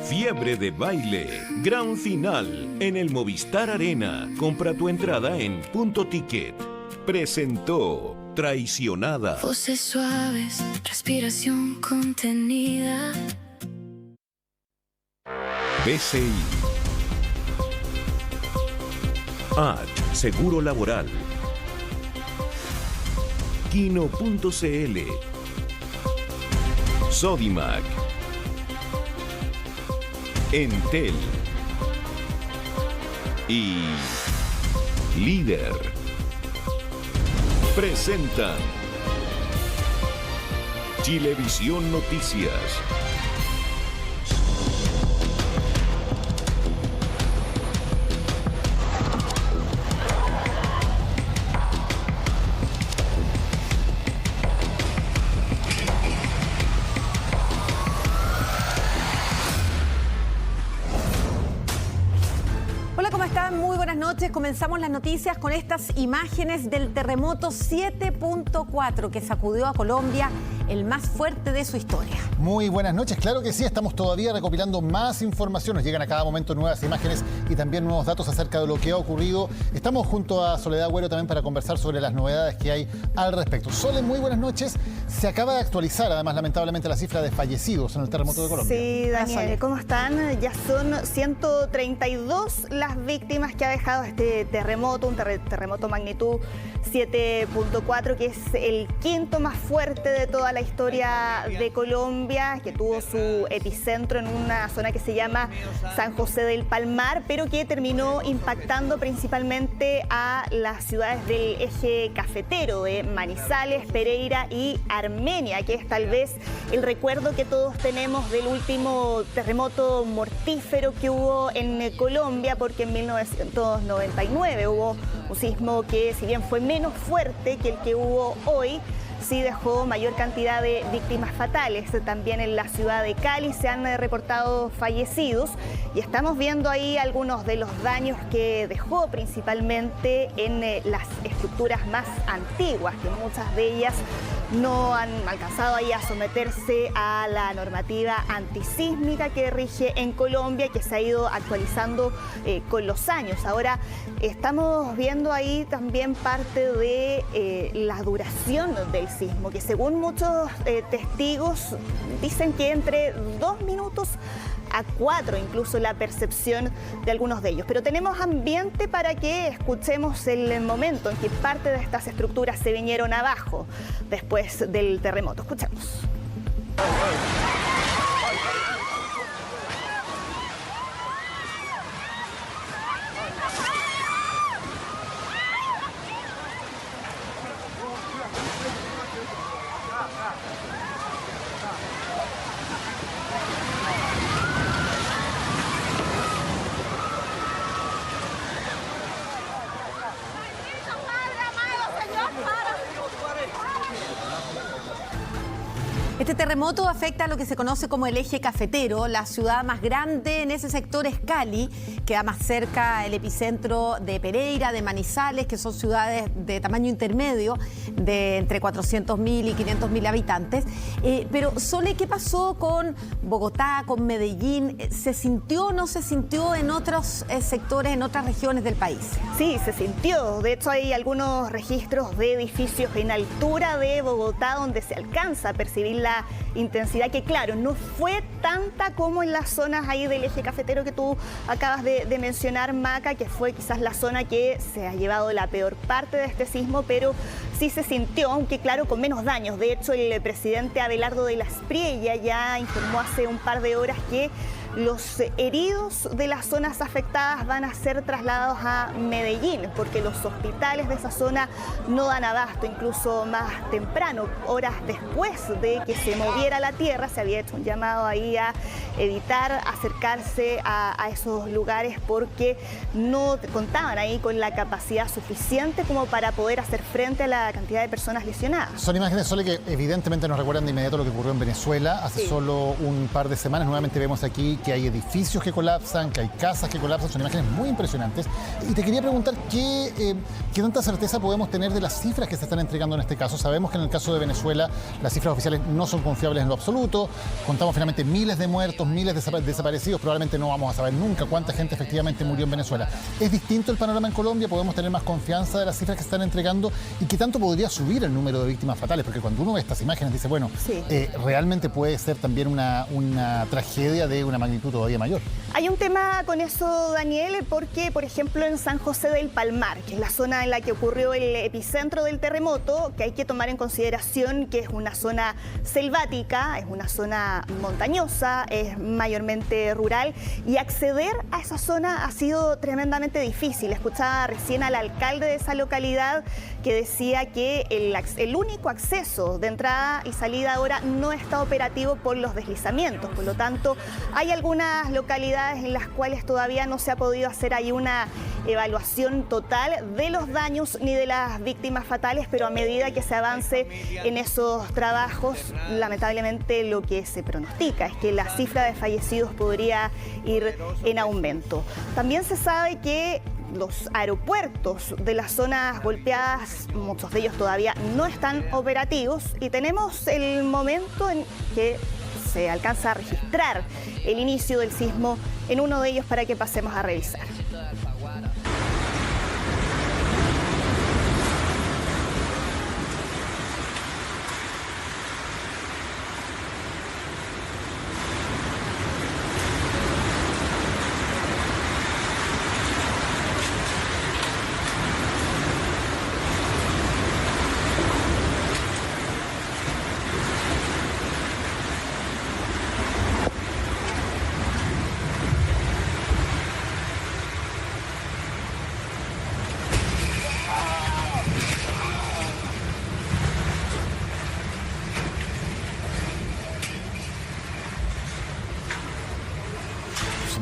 Fiebre de baile, gran final en el Movistar Arena. Compra tu entrada en Punto Ticket. Presentó Traicionada. Voces suaves, respiración contenida. BCI. Seguro Laboral. Kino.cl. Sodimac. Entel. Y Líder. Presentan Chilevisión Noticias. Muy buenas noches. Comenzamos las noticias con estas imágenes del terremoto 7.4 que sacudió a Colombia, el más fuerte de su historia. Muy buenas noches, claro que sí, estamos todavía recopilando más información, nos llegan a cada momento nuevas imágenes y también nuevos datos acerca de lo que ha ocurrido. Estamos junto a Soledad Agüero también para conversar sobre las novedades que hay al respecto. Sole, muy buenas noches. Se acaba de actualizar además lamentablemente la cifra de fallecidos en el terremoto de Colombia. Sí, Daniel, ¿cómo están? Ya son 132 las víctimas que ha dejado este terremoto, un terremoto magnitud 7.4, que es el quinto más fuerte de toda la historia de Colombia, que tuvo su epicentro en una zona que se llama San José del Palmar, pero que terminó impactando principalmente a las ciudades del eje cafetero de Manizales, Pereira y Armenia, que es tal vez el recuerdo que todos tenemos del último terremoto mortífero que hubo en Colombia, porque en 1999 hubo un sismo que, si bien fue menos fuerte que el que hubo hoy, sí dejó mayor cantidad de víctimas fatales. También en la ciudad de Cali se han reportado fallecidos y estamos viendo ahí algunos de los daños que dejó principalmente en las estructuras más antiguas, que muchas de ellas no han alcanzado ahí a someterse a la normativa antisísmica que rige en Colombia, que se ha ido actualizando con los años. Ahora estamos viendo ahí también parte de la duración del sismo, que según muchos testigos dicen que entre 2 minutos a 4, incluso la percepción de algunos de ellos. Pero tenemos ambiente para que escuchemos el momento en que parte de estas estructuras se vinieron abajo después del terremoto. Escuchemos. Este terremoto afecta a lo que se conoce como el eje cafetero. La ciudad más grande en ese sector es Cali, queda más cerca el epicentro de Pereira, de Manizales, que son ciudades de tamaño intermedio, de entre 400.000 y 500.000 habitantes. Pero, Sole, ¿qué pasó con Bogotá, con Medellín? ¿Se sintió o no se sintió en otros sectores, en otras regiones del país? Sí, se sintió. De hecho, hay algunos registros de edificios en altura de Bogotá donde se alcanza a percibir la intensidad, que claro, no fue tanta como en las zonas ahí del eje cafetero que tú acabas de mencionar, Maca, que fue quizás la zona que se ha llevado la peor parte de este sismo, pero sí se sintió, aunque claro, con menos daños. De hecho, el presidente Abelardo de las Espriella ya informó hace un par de horas que los heridos de las zonas afectadas van a ser trasladados a Medellín, porque los hospitales de esa zona no dan abasto. Incluso más temprano, horas después de que se moviera la tierra, se había hecho un llamado ahí a evitar acercarse a esos lugares porque no contaban ahí con la capacidad suficiente como para poder hacer frente a la cantidad de personas lesionadas. Son imágenes, Sole, que evidentemente nos recuerdan de inmediato lo que ocurrió en Venezuela hace solo un par de semanas. Nuevamente vemos aquí que hay edificios que colapsan, que hay casas que colapsan. Son imágenes muy impresionantes. Y te quería preguntar qué tanta certeza podemos tener de las cifras que se están entregando en este caso. Sabemos que en el caso de Venezuela las cifras oficiales no son confiables en lo absoluto. Contamos finalmente miles de muertos, miles de desaparecidos, probablemente no vamos a saber nunca cuánta gente efectivamente murió en Venezuela. ¿Es distinto el panorama en Colombia? ¿Podemos tener más confianza de las cifras que están entregando? ¿Y qué tanto podría subir el número de víctimas fatales? Porque cuando uno ve estas imágenes dice, bueno, sí, realmente puede ser también una tragedia de una magnitud todavía mayor. Hay un tema con eso, Daniel, porque, por ejemplo, en San José del Palmar, que es la zona en la que ocurrió el epicentro del terremoto, que hay que tomar en consideración que es una zona selvática, es una zona montañosa, es mayormente rural, y acceder a esa zona ha sido tremendamente difícil. Escuchaba recién al alcalde de esa localidad que decía que el único acceso de entrada y salida ahora no está operativo por los deslizamientos. Por lo tanto, hay algunas localidades en las cuales todavía no se ha podido hacer ahí una evaluación total de los daños ni de las víctimas fatales, pero a medida que se avance en esos trabajos, lamentablemente lo que se pronostica es que la cifra de fallecidos podría ir en aumento. También se sabe que los aeropuertos de las zonas golpeadas, muchos de ellos todavía no están operativos, y tenemos el momento en que se alcanza a registrar el inicio del sismo en uno de ellos para que pasemos a revisar.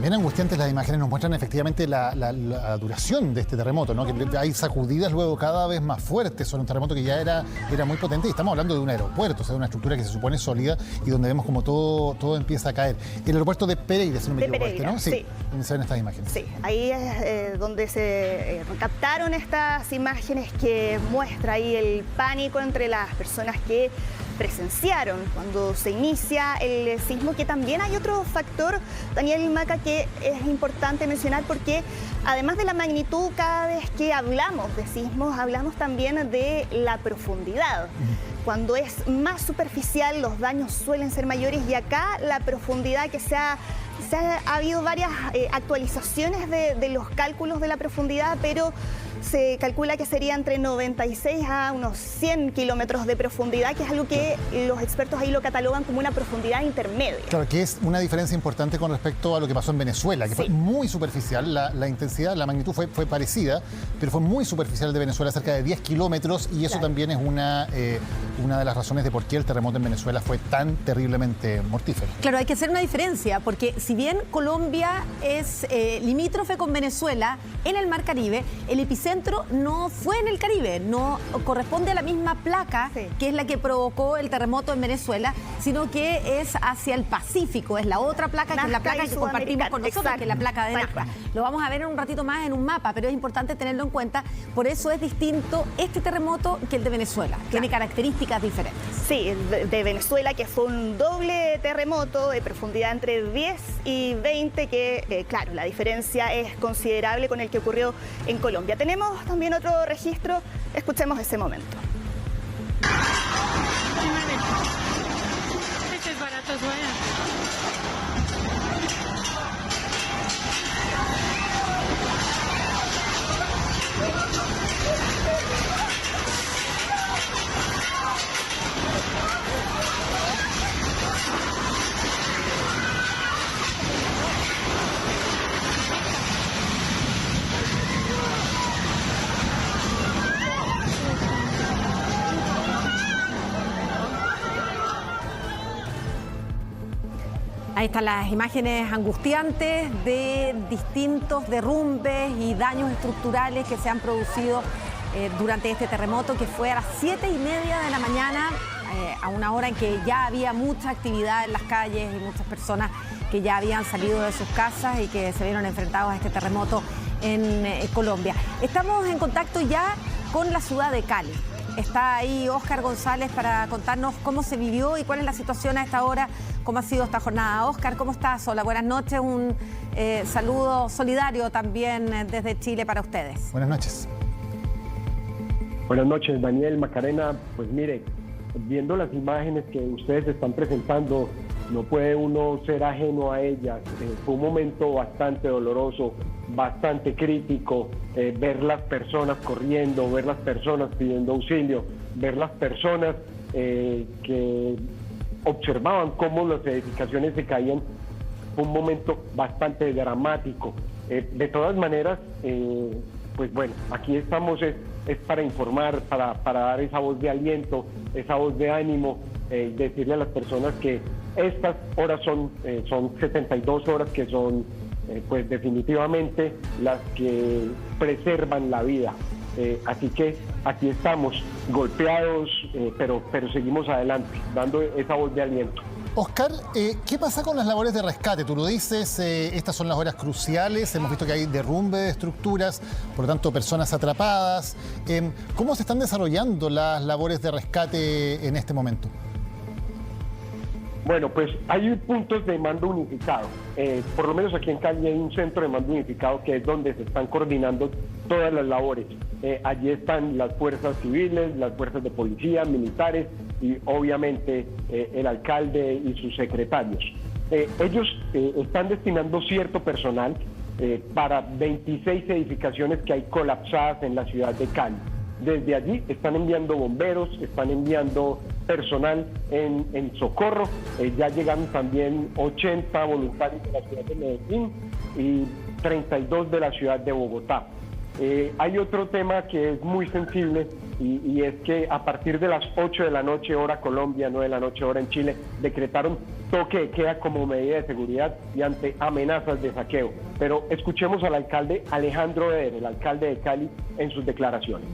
Bien angustiantes las imágenes, nos muestran efectivamente la duración de este terremoto, ¿no? Que hay sacudidas luego cada vez más fuertes sobre un terremoto que ya era muy potente, y estamos hablando de un aeropuerto, o sea, de una estructura que se supone sólida y donde vemos como todo empieza a caer. El aeropuerto de Pereira, si no me equivoco, ¿no? Sí, donde se ven estas imágenes. Sí, ahí es donde se captaron estas imágenes que muestra ahí el pánico entre las personas que presenciaron cuando se inicia el sismo, que también hay otro factor, Daniel y Maca, que es importante mencionar, porque además de la magnitud, cada vez que hablamos de sismos, hablamos también de la profundidad. Cuando es más superficial, los daños suelen ser mayores, y acá la profundidad que ha habido varias actualizaciones de los cálculos de la profundidad, pero se calcula que sería entre 96 a unos 100 kilómetros de profundidad, que es algo que los expertos ahí lo catalogan como una profundidad intermedia. Claro, que es una diferencia importante con respecto a lo que pasó en Venezuela, que fue muy superficial, la intensidad, la magnitud fue parecida, pero fue muy superficial de Venezuela, cerca de 10 kilómetros, y eso también es una de las razones de por qué el terremoto en Venezuela fue tan terriblemente mortífero. Claro, hay que hacer una diferencia, porque si bien Colombia es limítrofe con Venezuela en el Mar Caribe, el epicentro no fue en el Caribe, no corresponde a la misma placa que es la que provocó el terremoto en Venezuela, sino que es hacia el Pacífico, es la otra placa, que es la placa que compartimos con nosotros, que es la placa de Nazca. Lo vamos a ver en un ratito más en un mapa, pero es importante tenerlo en cuenta, por eso es distinto este terremoto que el de Venezuela, tiene características diferentes. Sí, de Venezuela, que fue un doble terremoto de profundidad entre 10 y 20, que claro, la diferencia es considerable con el que ocurrió en Colombia. Tenemos también otro registro, escuchemos ese momento. Este es barato, es bueno. Ahí están las imágenes angustiantes de distintos derrumbes y daños estructurales que se han producido durante este terremoto, que fue a las 7:30 de la mañana, a una hora en que ya había mucha actividad en las calles y muchas personas que ya habían salido de sus casas y que se vieron enfrentados a este terremoto en Colombia. Estamos en contacto ya con la ciudad de Cali. Está ahí Óscar González para contarnos cómo se vivió y cuál es la situación a esta hora cómo ha sido esta jornada. Óscar, ¿cómo estás? Hola, buenas noches. Un saludo solidario también desde Chile para ustedes. Buenas noches. Buenas noches, Daniel, Macarena. Pues mire, viendo las imágenes que ustedes están presentando, no puede uno ser ajeno a ellas. Fue un momento bastante doloroso, bastante crítico, ver las personas corriendo, ver las personas pidiendo auxilio, ver las personas que observaban cómo las edificaciones se caían. Fue un momento bastante dramático. De todas maneras, pues bueno, aquí estamos es para informar, para dar esa voz de aliento, esa voz de ánimo, decirle a las personas que estas horas son 72 horas que son pues definitivamente las que preservan la vida. Así que aquí estamos golpeados, pero seguimos adelante, dando esa voz de aliento. Óscar, ¿qué pasa con las labores de rescate? Tú lo dices, estas son las horas cruciales, hemos visto que hay derrumbe de estructuras, por lo tanto personas atrapadas. ¿Cómo se están desarrollando las labores de rescate en este momento? Bueno, pues hay puntos de mando unificado. Por lo menos aquí en Cali hay un centro de mando unificado que es donde se están coordinando todas las labores. Allí están las fuerzas civiles, las fuerzas de policía, militares y obviamente el alcalde y sus secretarios. Ellos están destinando cierto personal para 26 edificaciones que hay colapsadas en la ciudad de Cali. Desde allí están enviando bomberos, están enviando personal en socorro. Ya llegaron también 80 voluntarios de la ciudad de Medellín y 32 de la ciudad de Bogotá. Hay otro tema que es muy sensible y es que a partir de las 8 de la noche hora Colombia, 9 de la noche hora en Chile, decretaron toque de queda como medida de seguridad y ante amenazas de saqueo. Pero escuchemos al alcalde Alejandro Eder, el alcalde de Cali, en sus declaraciones.